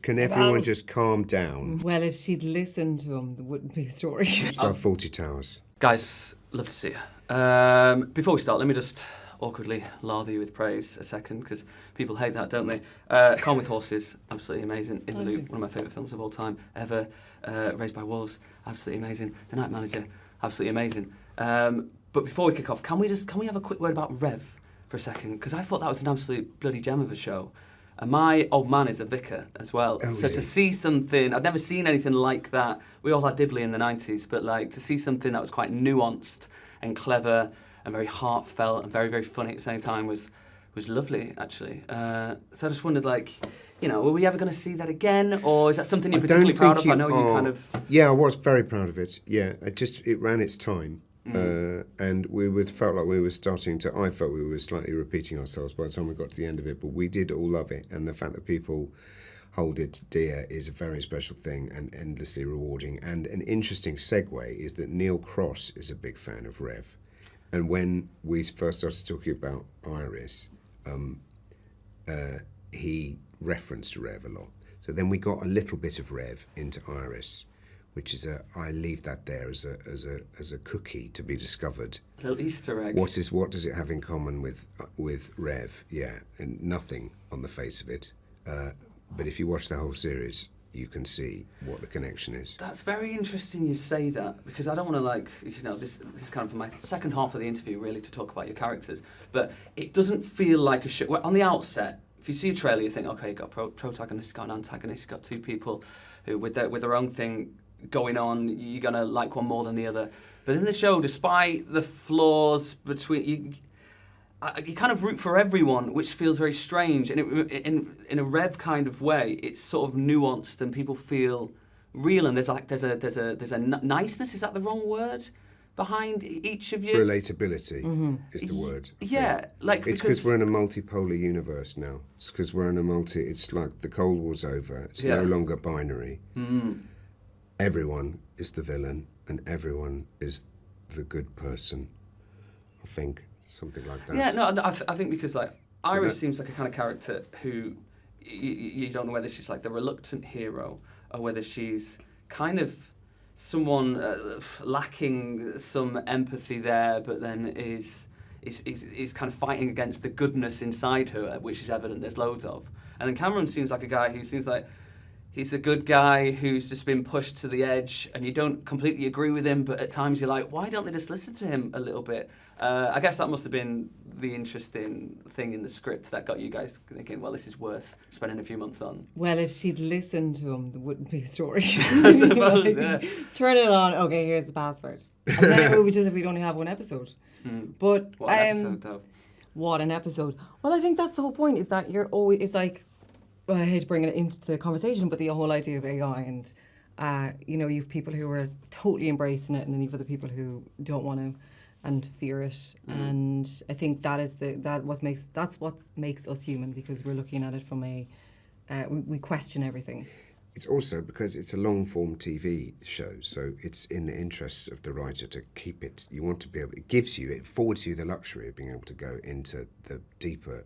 Can everyone just calm down? Well, if she'd listened to him, there wouldn't be a story. It's about 40 Towers. Guys, love to see you. Before we start, let me just awkwardly lather you with praise a second, because people hate that, don't they? Calm with Horses, absolutely amazing. In the Loop, one of my favourite films of all time ever. Raised by Wolves, absolutely amazing. The Night Manager, absolutely amazing. But before we kick off, can we have a quick word about Rev for a second? Because I thought that was an absolute bloody gem of a show. And my old man is a vicar as well. Oh, so to see something, I've never seen anything like that. We all had Dibley in the 90s, but like to see something that was quite nuanced and clever and very heartfelt and very, very funny at the same time was lovely, actually. So I just wondered, like, you know, were we ever going to see that again? Or is that something you're particularly proud of? I know you kind of... Yeah, I was very proud of it. Yeah, it ran its time. And felt like we were starting to... I felt we were slightly repeating ourselves by the time we got to the end of it, but we did all love it. And the fact that people hold it dear is a very special thing and endlessly rewarding. And an interesting segue is that Neil Cross is a big fan of Rev. And when we first started talking about Iris, he referenced Rev a lot. So then we got a little bit of Rev into Iris, which is I leave that there as a cookie to be discovered. A little Easter egg. What does it have in common with Rev? Yeah, and nothing on the face of it. But if you watch the whole series, you can see what the connection is. That's very interesting you say that, because I don't want to, like, you know, this is kind of for my second half of the interview, really, to talk about your characters. But it doesn't feel like a show. Well, on the outset, if you see a trailer, you think, okay, you've got a protagonist, you've got an antagonist, you've got two people who, with their own thing going on, you're going to like one more than the other. But in the show, despite the flaws between... You kind of root for everyone, which feels very strange. And in a Rev kind of way, it's sort of nuanced and people feel real. And there's a niceness, is that the wrong word? Behind each of you? Relatability is the word. Yeah. Like, it's because we're in a multipolar universe now. It's because we're in it's like the Cold War's over. It's no longer binary. Everyone is the villain and everyone is the good person, I think. Something like that. Yeah, no, I think because, like, Iris seems like a kind of character who you don't know whether she's like the reluctant hero or whether she's kind of someone lacking some empathy there, but then is kind of fighting against the goodness inside her, which is evident there's loads of. And then Cameron seems like a guy who seems like he's a good guy who's just been pushed to the edge, and you don't completely agree with him, but at times you're like, why don't they just listen to him a little bit? I guess that must have been the interesting thing in the script that got you guys thinking, well, this is worth spending a few months on. Well, if she'd listened to him, there wouldn't be a story. I suppose, yeah. Turn it on, okay, here's the password. And then it would just if we'd only have one episode. But what an episode, though. What an episode. Well, I think that's the whole point, is that you're always, it's like, well, I hate to bring it into the conversation, but the whole idea of AI and, you know, you've people who are totally embracing it, and then you've other people who don't want to and fear it. And I think that's what makes us human, because we're looking at it from we question everything. It's also because it's a long-form TV show, so it's in the interests of the writer to keep it. You want to be able. It affords you the luxury of being able to go into the deeper.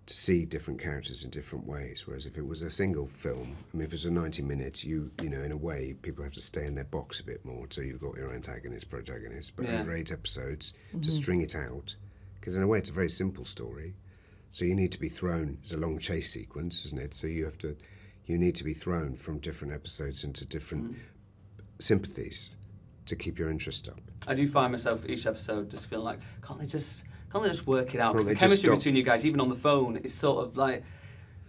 To see different characters in different ways, whereas if it was a single film, I mean, if it was a 90 minutes, you know, in a way, people have to stay in their box a bit more. So you've got your antagonist, protagonist, but over 8 episodes to string it out, because in a way, it's a very simple story. So you need to be thrown. It's a long chase sequence, isn't it? So you need to be thrown from different episodes into different sympathies to keep your interest up. I do find myself each episode just feeling like, can't they just work it out? Because the chemistry between you guys, even on the phone, is sort of like,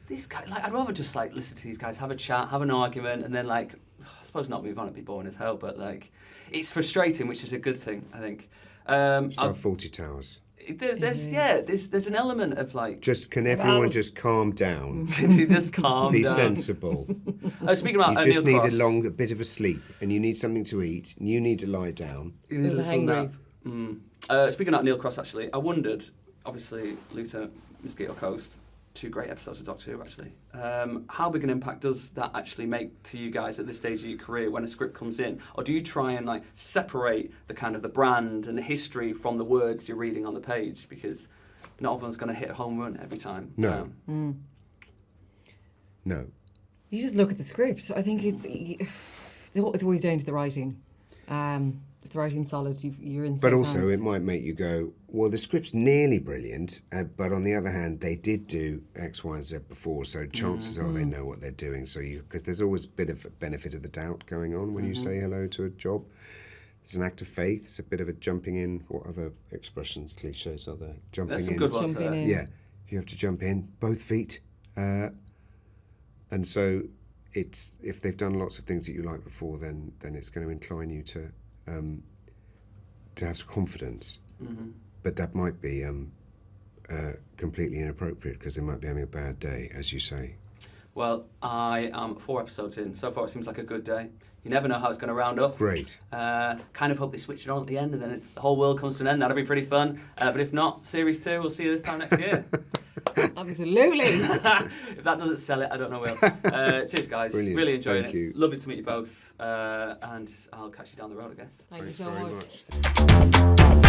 these guys, like, I'd rather just like listen to these guys, have a chat, have an argument, and then like, I suppose not move on, it'd be boring as hell, but like, it's frustrating, which is a good thing, I think. It's about 40 Towers. There's an element of like... Can everyone just calm down? Can you just calm down? Be sensible. Speaking about you just Neil need Cross, a bit of a sleep, and you need something to eat, and you need to lie down. You need a little nap. Speaking about Neil Cross, actually, I wondered, obviously, Luther, Mosquito Coast, 2 great episodes of Doctor Who, actually. How big an impact does that actually make to you guys at this stage of your career when a script comes in? Or do you try and like separate the kind of the brand and the history from the words you're reading on the page? Because not everyone's going to hit a home run every time. No. No. You just look at the script. I think it's always down to the writing. If the writing's solid, you're in safe But also, hands. it might make you go, well, the script's nearly brilliant, but on the other hand, they did do X, Y, and Z before, so chances are they know what they're doing. So because there's always a bit of a benefit of the doubt going on when you say hello to a job. It's an act of faith. It's a bit of a jumping in. What other expressions, cliches are there? Jumping There's some in. good ones Jumping there. in. Yeah, you have to jump in, both feet. And so it's if they've done lots of things that you like before, then it's going to incline you to have some confidence. But that might be completely inappropriate because they might be having a bad day, as you say. Well, I am 4 episodes in. So far, it seems like a good day. You never know how it's going to round up. Great. Kind of hope they switch it on at the end and then the whole world comes to an end. That'll be pretty fun. But if not, Series 2, we'll see you this time next year. Absolutely. If that doesn't sell it, I don't know will. Cheers, guys. Brilliant. Really enjoying Thank it. you. Lovely to meet you both. And I'll catch you down the road, I guess. Thank you Thanks so very much. much.